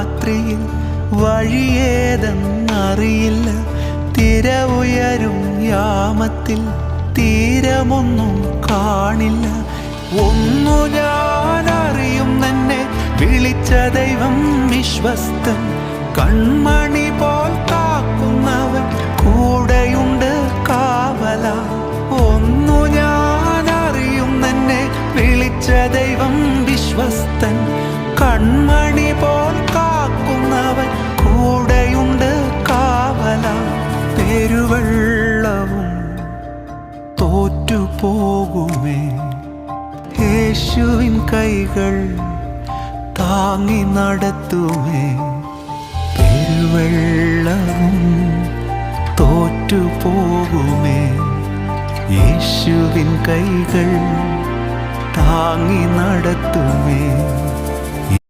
രാത്രിയിൽ വഴിയേതെന്നറിയില്ല. തിര ഉയരും യാമത്തിൽ തീരമൊന്നും കാണില്ല. ഒന്നു ഞാൻ അറിയും, തന്നെ വിളിച്ച ദൈവം വിശ്വസ്തൻ. കൺമണി പോൽ കാക്കുന്നവൻ കൂടെയുണ്ട് കാവല. ഒന്നു ഞാൻ അറിയും, തന്നെ വിളിച്ച ദൈവം വിശ്വസ്തൻ. കൺമണി പോൽ കാക്കുന്നവൻ കൂടെയുണ്ട് കാവല. പെരുവെള്ളവും തോറ്റുപോകുമേ, യേശുവിൻ കൈകൾ താങ്ങി നടത്തുമേ. പെരുവെള്ളവും തോറ്റുപോകുമേ, യേശുവിൻ കൈകൾ താങ്ങി നടത്തുമേ.